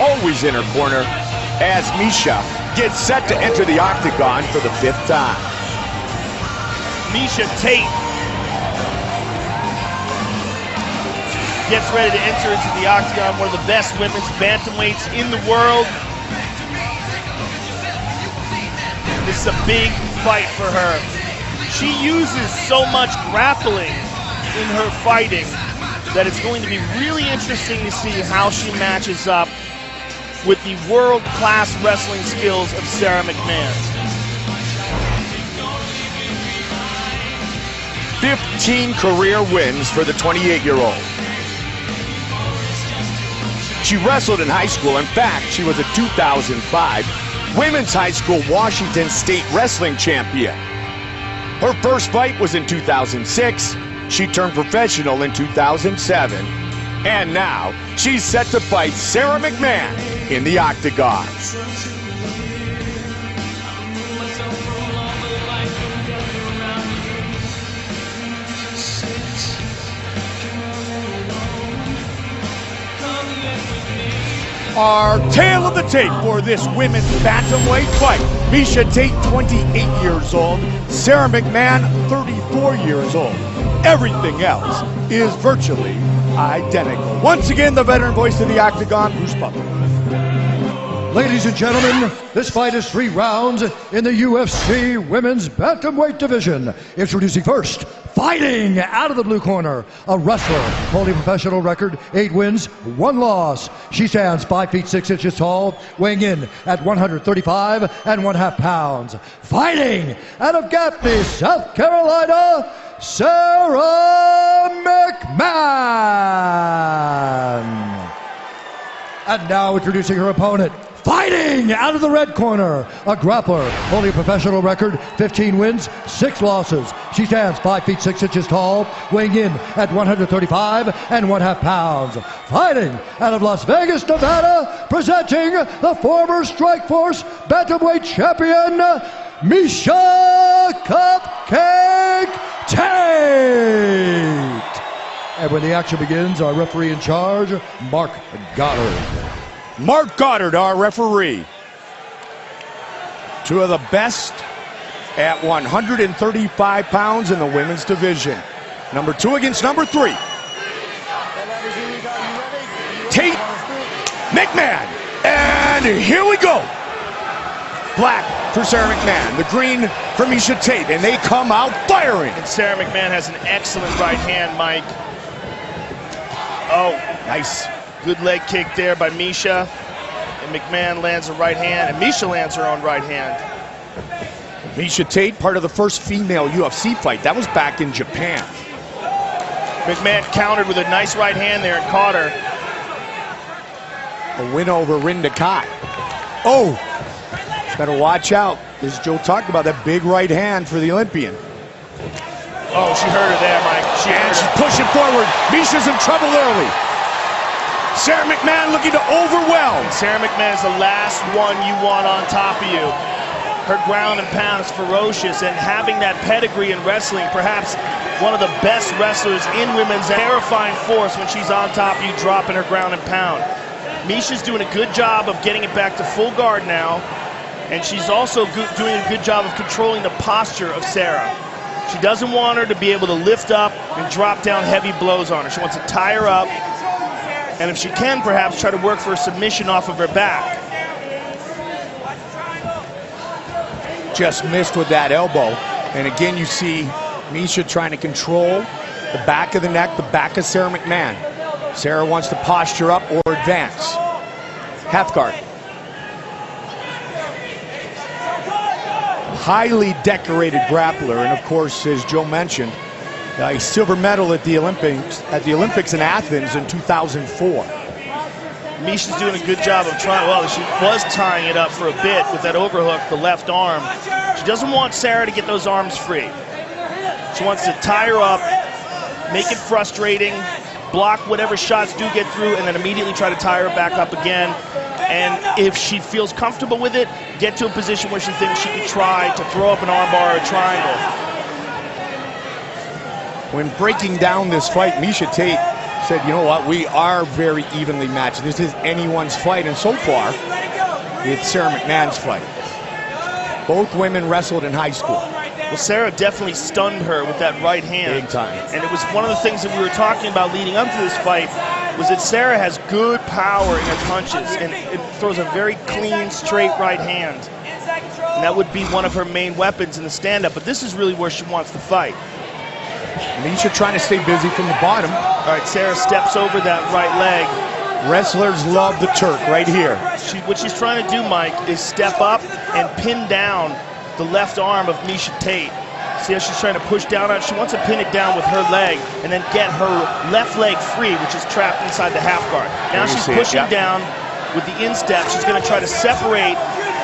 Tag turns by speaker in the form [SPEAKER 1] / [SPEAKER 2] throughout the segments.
[SPEAKER 1] always in her corner, as Miesha gets set to enter the octagon for the 5th time.
[SPEAKER 2] Miesha Tate gets ready to enter into the octagon, one of the best women's bantamweights in the world. This is a big fight for her. She uses so much grappling in her fighting that it's going to be really interesting to see how she matches up with the world-class wrestling skills of Sara McMann.
[SPEAKER 1] 15 career wins for the 28-year-old. She wrestled in high school. In fact, she was a 2005 Women's High School Washington State Wrestling Champion. Her first fight was in 2006. She turned professional in 2007. And now, she's set to fight Sara McMann in the octagon. Our tale of the tape for this women's bantamweight fight. Miesha Tate, 28 years old. Sara McMann, 34 years old. Everything else is virtually identical. Once again, the veteran voice of the octagon, Bruce Butler.
[SPEAKER 3] Ladies and gentlemen, this fight is 3 rounds in the UFC Women's Bantamweight Division. Introducing first, fighting out of the blue corner, a wrestler holding a professional record, 8 wins, 1 loss. She stands 5 feet 6 inches tall, weighing in at 135 1/2 pounds. Fighting out of Gaffney, South Carolina, Sara McMann. And now introducing her opponent, fighting out of the red corner, a grappler holding a professional record, 15 wins, 6 losses. She stands 5 feet 6 inches tall, weighing in at 135 1/2 pounds. Fighting out of Las Vegas, Nevada, presenting the former Strikeforce Bantamweight champion, Miesha Cupcake Tate. And when the action begins, our referee in charge, Mark Goddard.
[SPEAKER 1] Mark Goddard, our referee. 2 of the best at 135 pounds in the women's division. Number 2 against number 3. Tate, McMann, and here we go. Black for Sara McMann, the green for Miesha Tate, and they come out firing.
[SPEAKER 2] And Sara McMann has an excellent right hand, Mike. Oh,
[SPEAKER 1] Nice.
[SPEAKER 2] good leg kick there by Miesha. And McMann lands a right hand, and Miesha lands her own right hand.
[SPEAKER 1] Miesha Tate, part of the first female UFC fight. That was back in Japan.
[SPEAKER 2] McMann countered with a nice right hand there and caught her.
[SPEAKER 1] A win over Rinda Kai. Oh, better watch out. As Joe talked about, that big right hand for the Olympian.
[SPEAKER 2] Oh, she hurt her there, Mike.
[SPEAKER 1] She's pushing forward. Miesha's in trouble early. Sara McMann looking to overwhelm.
[SPEAKER 2] Sara McMann is the last one you want on top of you. Her ground and pound is ferocious, and having that pedigree in wrestling, perhaps one of the best wrestlers in women's, terrifying force when she's on top of you, dropping her ground and pound. Miesha's doing a good job of getting it back to full guard now, and she's also doing a good job of controlling the posture of Sara. She doesn't want her to be able to lift up and drop down heavy blows on her. She wants to tie her up, and if she can, perhaps try to work for a submission off of her back.
[SPEAKER 1] Just missed with that elbow. And again, you see Miesha trying to control the back of the neck, the back of Sara McMann. Sara wants to posture up or advance. Half guard. Highly decorated grappler, and of course, as Joe mentioned, a silver medal at the Olympics in Athens in 2004.
[SPEAKER 2] Miesha's doing a good job of trying. Well, she was tying it up for a bit with that overhook, the left arm. She doesn't want Sara to get those arms free. She wants to tie her up, make it frustrating, block whatever shots do get through, and then immediately try to tie her back up again. And if she feels comfortable with it, get to a position where she thinks she can try to throw up an armbar or a triangle.
[SPEAKER 1] When breaking down this fight, Miesha Tate said, you know what, we are very evenly matched. This is anyone's fight, and so far, it's Sara McMann's fight. Both women wrestled in high school.
[SPEAKER 2] Well, Sara definitely stunned her with that right hand.
[SPEAKER 1] Big time.
[SPEAKER 2] And it was one of the things that we were talking about leading up to this fight, was that Sara has good power in her punches, and it throws a very clean, straight right hand. And that would be one of her main weapons in the stand-up, but this is really where she wants to fight.
[SPEAKER 1] Miesha trying to stay busy from the bottom.
[SPEAKER 2] All right, Sara steps over that right leg.
[SPEAKER 1] Wrestlers love the Turk right here.
[SPEAKER 2] What she's trying to do, Mike, is step up and pin down the left arm of Miesha Tate. See how she's trying to push down on it? She wants to pin it down with her leg and then get her left leg free, which is trapped inside the half guard. Now she's pushing down with the instep. She's going to try to separate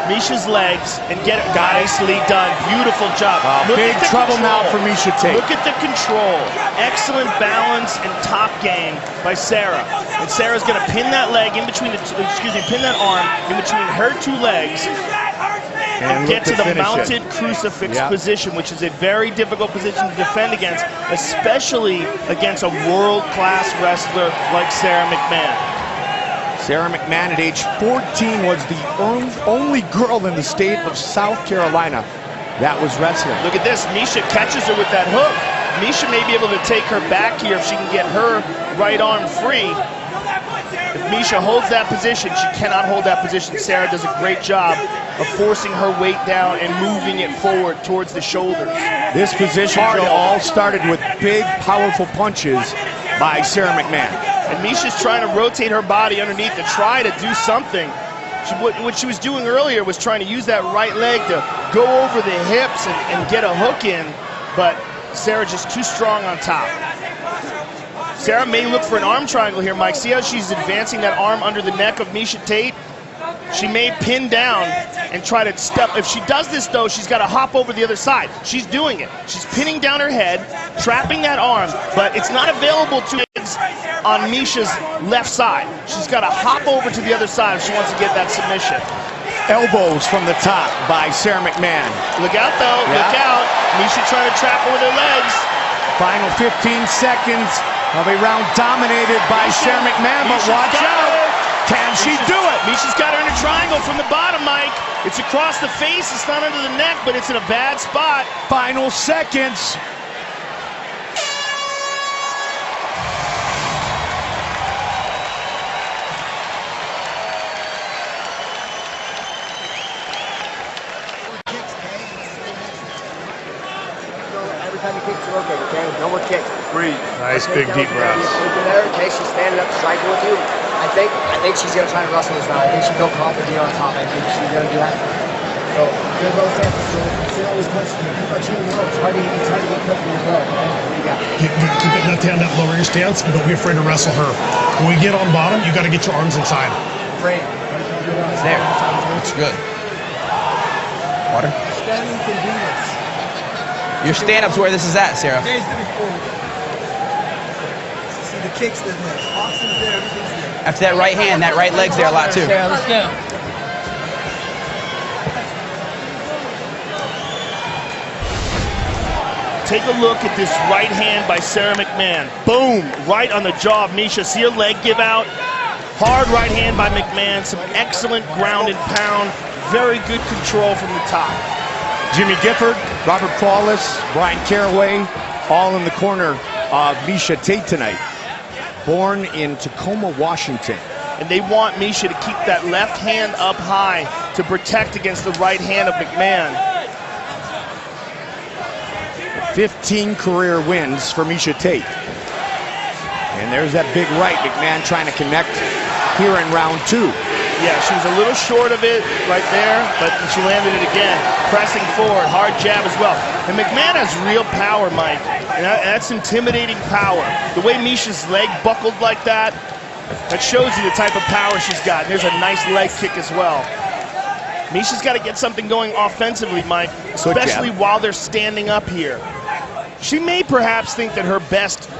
[SPEAKER 2] Miesha's legs and get it nicely done. Beautiful job.
[SPEAKER 1] Big trouble now for Miesha Tate.
[SPEAKER 2] Look at the control. Excellent balance and top game by Sara. And Sara's going to pin that leg in between pin that arm in between her two legs and get to the mounted crucifix position, which is a very difficult position to defend against, especially against a world-class wrestler like Sara McMann.
[SPEAKER 1] Sara McMann at age 14 was the only girl in the state of South Carolina that was wrestling.
[SPEAKER 2] Look at this. Miesha catches her with that hook. Miesha may be able to take her back here if she can get her right arm free. If Miesha holds that position, she cannot hold that position. Sara does a great job of forcing her weight down and moving it forward towards the shoulders.
[SPEAKER 1] This position all started with big, powerful punches by Sara McMann.
[SPEAKER 2] And Miesha's trying to rotate her body underneath to try to do something. What she was doing earlier was trying to use that right leg to go over the hips and get a hook in, but Sara just too strong on top. Sara may look for an arm triangle here, Mike. See how she's advancing that arm under the neck of Miesha Tate? She may pin down and try to step. If she does this, though, she's got to hop over the other side. She's doing it. She's pinning down her head, trapping that arm, but it's not available to on Miesha's left side. She's got to hop over to the other side if she wants to get that submission.
[SPEAKER 1] Elbows from the top by Sara McMann.
[SPEAKER 2] Look out, though. Look out. Miesha trying to trap her with her legs.
[SPEAKER 1] Final 15 seconds of a round dominated by Sara McMann, but watch out. Can she do it?
[SPEAKER 2] Miesha's got her in a triangle from the bottom, Mike. It's across the face. It's not under the neck, but it's in a bad spot.
[SPEAKER 1] Final seconds.
[SPEAKER 4] Every time you kick, it's rotating, okay? No more kicks.
[SPEAKER 5] Breathe. Nice, big, deep breaths.
[SPEAKER 4] Okay, she's standing up, striking with you. I think she's going to try to wrestle this round. I think she'll go confidently on top. I think she's going to do that. So, good both chances. So, see all these punches. It's hard to get quick in your blow. What do you got?
[SPEAKER 5] Keep it left hand up, lower your stance, and don't be afraid to wrestle her. When we get on bottom, you got to get your arms inside.
[SPEAKER 4] Afraid.
[SPEAKER 6] It's there. It's good. Water?
[SPEAKER 4] Standing convenience.
[SPEAKER 6] Your stand-up's where this is at, Sara.
[SPEAKER 4] See the kicks, the boxing's there, everything's there.
[SPEAKER 6] After that right hand, that right leg's there a lot too.
[SPEAKER 4] Sara, let's go.
[SPEAKER 2] Take a look at this right hand by Sara McMann. Boom, right on the jaw of Miesha. See her leg give out? Hard right hand by McMann. Some excellent ground and pound. Very good control from the top.
[SPEAKER 1] Jimmy Gifford, Robert Paulus, Brian Caraway, all in the corner of Miesha Tate tonight. Born in Tacoma, Washington.
[SPEAKER 2] And they want Miesha to keep that left hand up high to protect against the right hand of McMann.
[SPEAKER 1] 15 career wins for Miesha Tate. And there's that big right, McMann trying to connect here in round 2.
[SPEAKER 2] Yeah, she was a little short of it right there, but she landed it again. Pressing forward, hard jab as well. And McMann has real power, Mike. And that's intimidating power. The way Miesha's leg buckled like that, that shows you the type of power she's got. And there's a nice leg kick as well. Miesha's got to get something going offensively, Mike, especially while they're standing up here. She may perhaps think that her best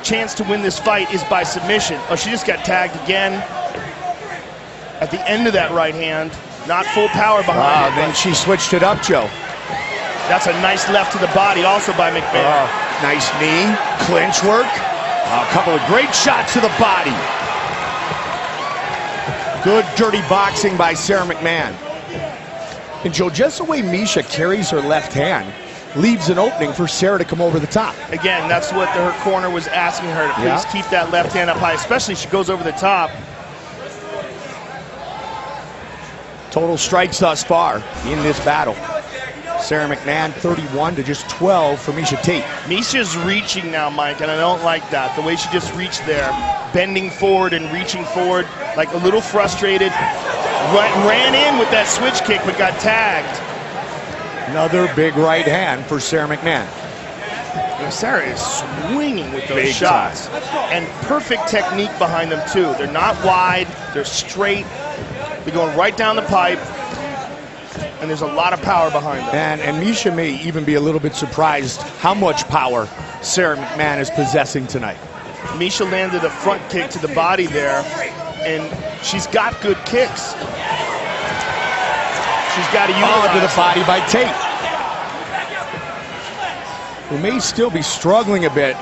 [SPEAKER 2] chance to win this fight is by submission. Oh, she just got tagged again. At the end of that right hand, not full power behind it.
[SPEAKER 1] Then she switched it up, Joe.
[SPEAKER 2] That's a nice left to the body also by McMann.
[SPEAKER 1] Nice knee, clinch work. A couple of great shots to the body. Good dirty boxing by Sara McMann. And Joe, just the way Miesha carries her left hand leaves an opening for Sara to come over the top.
[SPEAKER 2] Again, that's what her corner was asking her to please keep that left hand up high, especially if she goes over the top.
[SPEAKER 1] Total strikes thus far in this battle. Sara McMann 31 to just 12 for Miesha Tate.
[SPEAKER 2] Miesha's reaching now, Mike, and I don't like that. The way she just reached there, bending forward and reaching forward, like a little frustrated. Ran in with that switch kick, but got tagged.
[SPEAKER 1] Another big right hand for Sara McMann.
[SPEAKER 2] And Sara is swinging with those shots. And perfect technique behind them, too. They're not wide, they're straight. They're going right down the pipe. And there's a lot of power behind them.
[SPEAKER 1] And Miesha may even be a little bit surprised how much power Sara McMann is possessing tonight.
[SPEAKER 2] Miesha landed a front kick to the body there, and she's got good kicks. She's got to utilize
[SPEAKER 1] to the body by Tate, who may still be struggling a bit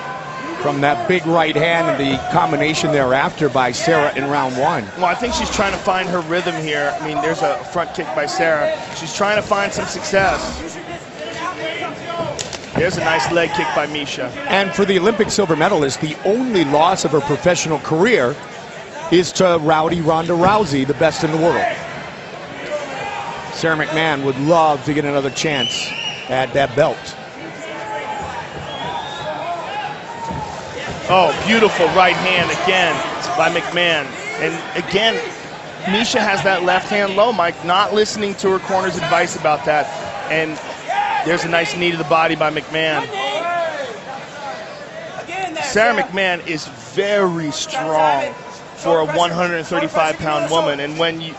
[SPEAKER 1] from that big right hand and the combination thereafter by Sara in round one.
[SPEAKER 2] Well, I think she's trying to find her rhythm here. I mean, there's a front kick by Sara. She's trying to find some success. There's a nice leg kick by Miesha.
[SPEAKER 1] And for the Olympic silver medalist, the only loss of her professional career is to Rowdy Ronda Rousey, the best in the world. Sara McMann would love to get another chance at that belt.
[SPEAKER 2] Oh, beautiful right hand again by McMann. And again, Miesha has that left hand low, Mike, not listening to her corner's advice about that. And there's a nice knee to the body by McMann. Sara McMann is very strong for a 135-pound woman. And when you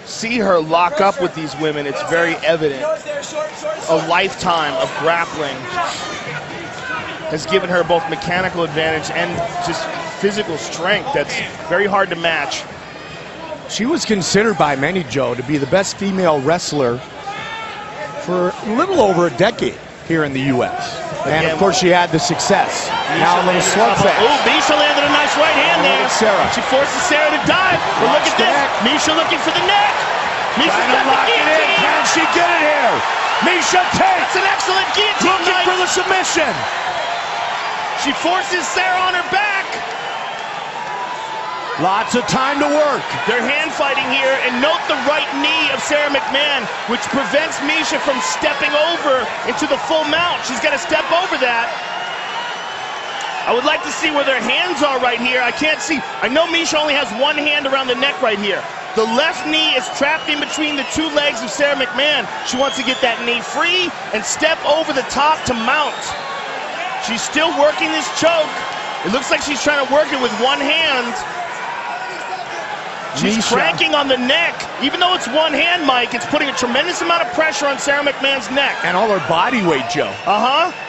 [SPEAKER 2] see her lock up with these women, it's very evident. A lifetime of grappling has given her both mechanical advantage and just physical strength that's very hard to match.
[SPEAKER 1] She was considered by many, Joe, to be the best female wrestler for a little over a decade here in the U.S. And of course, she had the success. Now a little slugfest.
[SPEAKER 2] Oh, Miesha landed a nice right hand there.
[SPEAKER 1] Sara.
[SPEAKER 2] She forces Sara to dive. But look at this. Miesha looking for the neck. Miesha's got the guillotine.
[SPEAKER 1] Can she get it here? Miesha Tate.
[SPEAKER 2] It's an excellent guillotine.
[SPEAKER 1] Looking for the submission.
[SPEAKER 2] She forces Sara on her back.
[SPEAKER 1] Lots of time to work.
[SPEAKER 2] They're hand fighting here, and note the right knee of Sara McMann, which prevents Miesha from stepping over into the full mount. She's got to step over that. I would like to see where their hands are right here. I can't see. I know Miesha only has one hand around the neck right here. The left knee is trapped in between the two legs of Sara McMann. She wants to get that knee free and step over the top to mount. She's still working this choke. It looks like she's trying to work it with one hand. She's cranking on the neck. Even though it's one hand, Mike, it's putting a tremendous amount of pressure on Sara McMann's neck.
[SPEAKER 1] And all her body weight, Joe.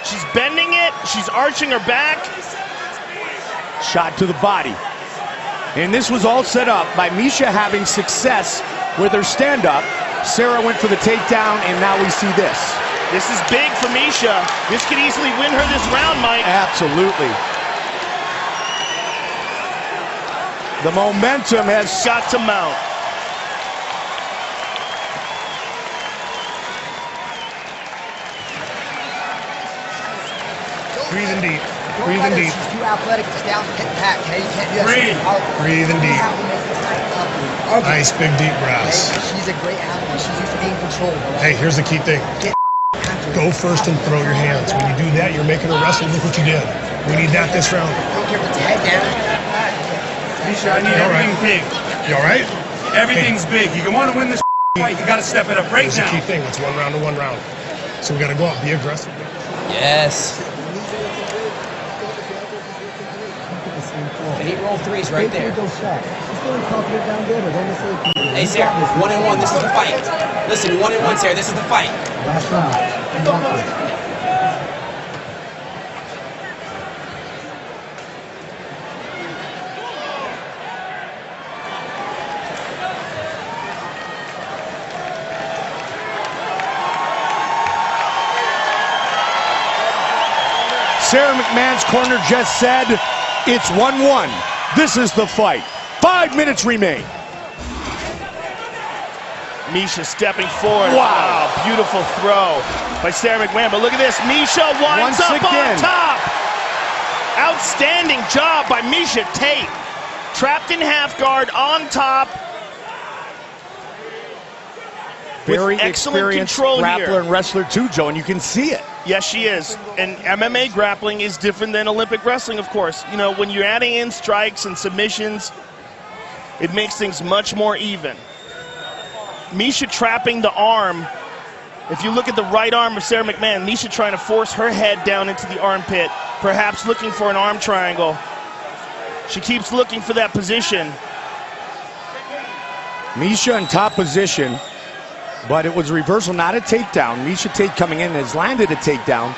[SPEAKER 2] She's bending it. She's arching her back.
[SPEAKER 1] Shot to the body. And this was all set up by Miesha having success with her stand-up. Sara went for the takedown, and now we see this.
[SPEAKER 2] This is big for Miesha. This could easily win her this round, Mike.
[SPEAKER 1] Absolutely. The momentum has
[SPEAKER 2] got to mount.
[SPEAKER 5] Breathe in deep. Breathe in deep.
[SPEAKER 4] She's too athletic to stay out and hit back. Okay, you can't do that.
[SPEAKER 5] Breathe in deep. Nice big deep breaths.
[SPEAKER 4] She's a great athlete. She's used to being controlled.
[SPEAKER 5] Hey, here's the key thing. Go first and throw your hands. When you do that, you're making her wrestle. Look what you did. We need that this round.
[SPEAKER 4] Don't care if it's head down.
[SPEAKER 7] Miesha, I need everything big.
[SPEAKER 5] You all right?
[SPEAKER 7] Everything's big. You want to win this fight, you got to step it up right
[SPEAKER 5] Here's
[SPEAKER 7] now.
[SPEAKER 5] the key thing. It's 1 round to 1 round. So we got to go out, be aggressive.
[SPEAKER 6] Yes. And he rolled threes right there. Hey, Sara, 1-1. This is the fight. Listen, 1-1, Sara. This is the fight.
[SPEAKER 4] Last round.
[SPEAKER 1] Sara McMann's corner just said it's 1-1. This is the fight. 5 minutes remain.
[SPEAKER 2] Miesha stepping forward.
[SPEAKER 1] Wow.
[SPEAKER 2] Beautiful throw by Sara McMann. But look at this. Miesha winds up on top. Outstanding job by Miesha Tate. Trapped in half guard on top.
[SPEAKER 1] Very
[SPEAKER 2] excellent
[SPEAKER 1] experienced
[SPEAKER 2] control
[SPEAKER 1] grappler
[SPEAKER 2] here.
[SPEAKER 1] and wrestler too, Joe, and you can see it.
[SPEAKER 2] Yes, she is. And MMA grappling is different than Olympic wrestling, of course. You know, when you're adding in strikes and submissions, it makes things much more even. Miesha trapping the arm. If you look at the right arm of Sara McMann, Miesha trying to force her head down into the armpit, perhaps looking for an arm triangle. She keeps looking for that position.
[SPEAKER 1] Miesha in top position, but it was a reversal, not a takedown. Miesha Tate coming in has landed a takedown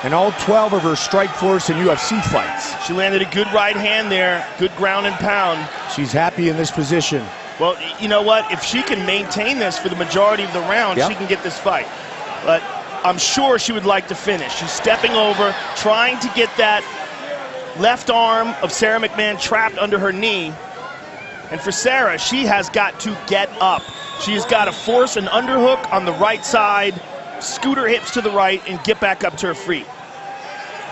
[SPEAKER 1] in all 12 of her strike force in UFC fights.
[SPEAKER 2] She landed a good right hand there, good ground and pound.
[SPEAKER 1] She's happy in this position.
[SPEAKER 2] Well, you know what? If she can maintain this for the majority of the round, she can get this fight. But I'm sure she would like to finish. She's stepping over, trying to get that left arm of Sara McMann trapped under her knee. And for Sara, she has got to get up. She has got to force an underhook on the right side, scoot her hips to the right, and get back up to her feet.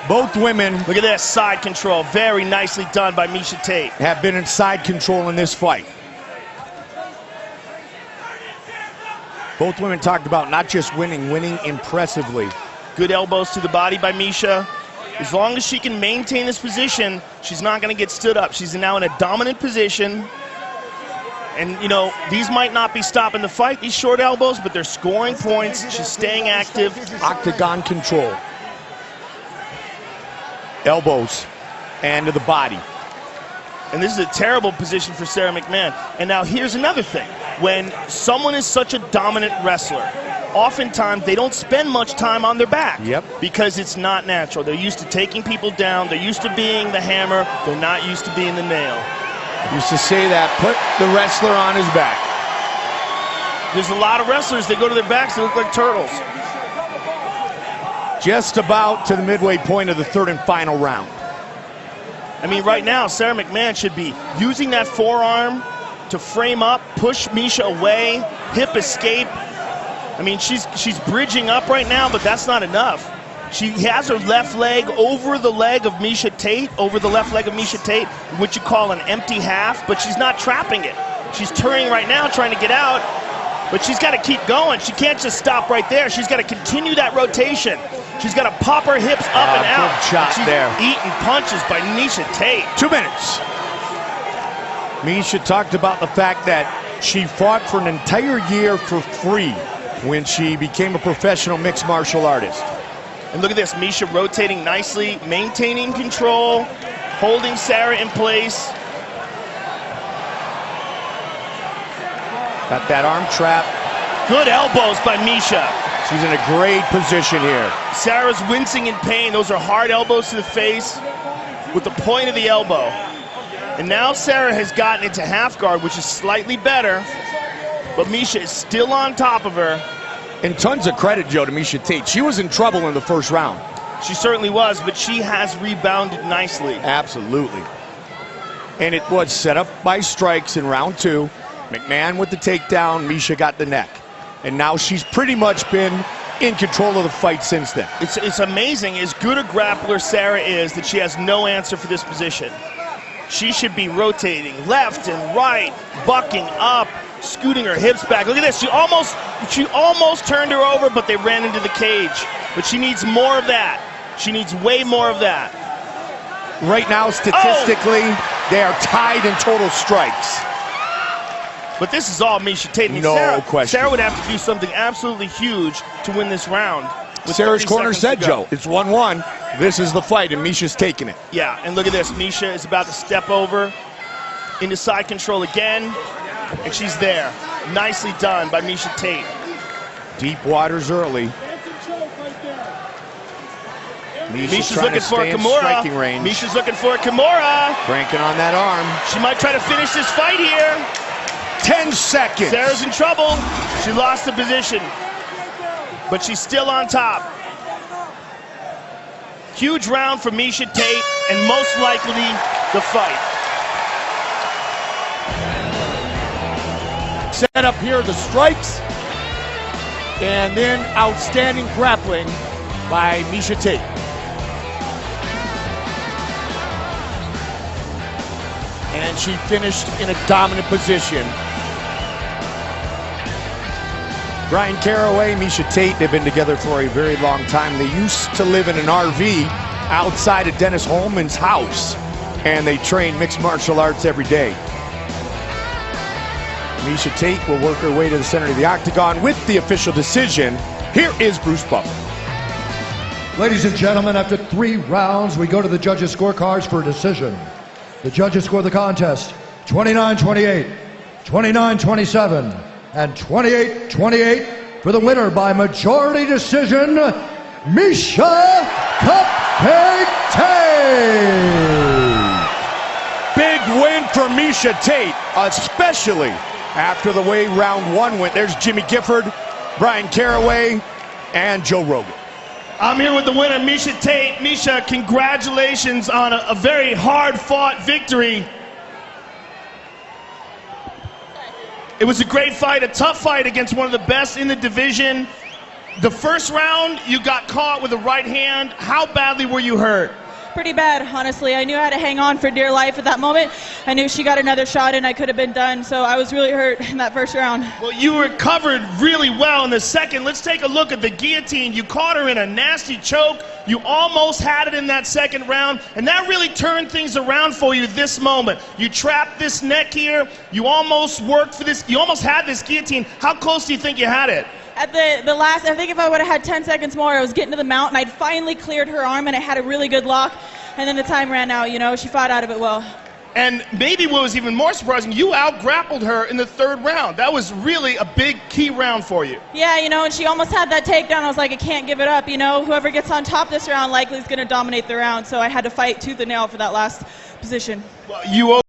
[SPEAKER 1] Both women,
[SPEAKER 2] look at this side control. Very nicely done by Miesha Tate.
[SPEAKER 1] Have been in side control in this fight. Both women talked about not just winning, winning impressively.
[SPEAKER 2] Good elbows to the body by Miesha. As long as she can maintain this position, she's not going to get stood up. She's now in a dominant position. And, you know, these might not be stopping the fight, these short elbows, but they're scoring points. She's staying active.
[SPEAKER 1] Octagon control. Elbows and to the body.
[SPEAKER 2] And this is a terrible position for Sara McMann. And now here's another thing. When someone is such a dominant wrestler, oftentimes they don't spend much time on their back. Because it's not natural. They're used to taking people down. They're used to being the hammer. They're not used to being the nail.
[SPEAKER 1] Used to say that, put the wrestler on his back.
[SPEAKER 2] There's a lot of wrestlers, they go to their backs, they look like turtles.
[SPEAKER 1] Just about to the midway point of the third and final round.
[SPEAKER 2] I mean, right now, Sara McMann should be using that forearm to frame up, push Miesha away, hip escape. I mean, she's bridging up right now, but that's not enough. She has her left leg over the leg of Miesha Tate, what you call an empty half, but she's not trapping it. She's turning right now, trying to get out, but she's got to keep going. She can't just stop right there. She's got to continue that rotation. She's got to pop her hips up and out.
[SPEAKER 1] Good shot
[SPEAKER 2] she's
[SPEAKER 1] there.
[SPEAKER 2] Eating punches by Miesha Tate.
[SPEAKER 1] 2 minutes. Miesha talked about the fact that she fought for an entire year for free when she became a professional mixed martial artist.
[SPEAKER 2] And look at this, Miesha rotating nicely, maintaining control, holding Sara in place.
[SPEAKER 1] Got that arm trap.
[SPEAKER 2] Good elbows by Miesha.
[SPEAKER 1] She's in a great position here.
[SPEAKER 2] Sara's wincing in pain. Those are hard elbows to the face with the point of the elbow. And now Sara has gotten into half guard, which is slightly better, but Miesha is still on top of her.
[SPEAKER 1] And tons of credit, Joe, to Miesha Tate. She was in trouble in the first round.
[SPEAKER 2] She certainly was, but she has rebounded nicely.
[SPEAKER 1] Absolutely. And it was set up by strikes in round 2. McMann with the takedown, Miesha got the neck. And now she's pretty much been in control of the fight since then.
[SPEAKER 2] It's amazing, as good a grappler Sara is, that she has no answer for this position. She should be rotating left and right, bucking up, scooting her hips back. Look at this, she almost turned her over, but they ran into the cage. But she needs more of that. She needs way more of that.
[SPEAKER 1] Right now, statistically, they are tied in total strikes.
[SPEAKER 2] But this is all Miesha Tate. I mean,
[SPEAKER 1] no question.
[SPEAKER 2] Sara would have to do something absolutely huge to win this round.
[SPEAKER 1] Sara's corner said, Joe, it's 1-1. This is the fight, and Miesha's taking it.
[SPEAKER 2] Yeah, and look at this. Miesha is about to step over into side control again, and she's there. Nicely done by Miesha Tate.
[SPEAKER 1] Deep waters early.
[SPEAKER 2] Miesha's looking for a Kimura. Miesha's looking for a Kimura.
[SPEAKER 1] Cranking on that arm.
[SPEAKER 2] She might try to finish this fight here.
[SPEAKER 1] 10 seconds.
[SPEAKER 2] Sara's in trouble. She lost the position, but she's still on top. Huge round for Miesha Tate, and most likely the fight.
[SPEAKER 1] Set up here, the strikes, and then outstanding grappling by Miesha Tate. And she finished in a dominant position. Brian Caraway, Miesha Tate, they've been together for a very long time. They used to live in an RV outside of Dennis Holman's house, and they train mixed martial arts every day. Miesha Tate will work her way to the center of the octagon with the official decision. Here is Bruce Buffer.
[SPEAKER 3] Ladies and gentlemen, after 3 rounds, we go to the judges' scorecards for a decision. The judges score the contest 29-28, 29-27, and 28-28 for the winner by majority decision, Miesha Tate.
[SPEAKER 1] Big win for Miesha Tate, especially after the way round 1 went. There's Jimmy Gifford, Brian Caraway, and Joe Rogan.
[SPEAKER 2] I'm here with the winner, Miesha Tate. Miesha, congratulations on a very hard-fought victory. It was a great fight, a tough fight against one of the best in the division. The first round, you got caught with a right hand. How badly were you hurt?
[SPEAKER 8] Pretty bad, honestly. I knew I had to hang on for dear life at that moment. I knew she got another shot and I could have been done, so I was really hurt in that first round.
[SPEAKER 2] Well, you recovered really well in the second. Let's take a look at the guillotine. You caught her in a nasty choke. You almost had it in that second round, and that really turned things around for you this moment. You trapped this neck here. You almost worked for this. You almost had this guillotine. How close do you think you had it?
[SPEAKER 8] At the last, I think if I would have had 10 seconds more, I was getting to the mount, and I'd finally cleared her arm, and I had a really good lock, and then the time ran out, you know. She fought out of it well.
[SPEAKER 2] And maybe what was even more surprising, you out-grappled her in the third round. That was really a big key round for you.
[SPEAKER 8] Yeah, you know, and she almost had that takedown. I was like, I can't give it up, you know. Whoever gets on top this round likely is going to dominate the round, so I had to fight tooth and nail for that last position.
[SPEAKER 2] Well, you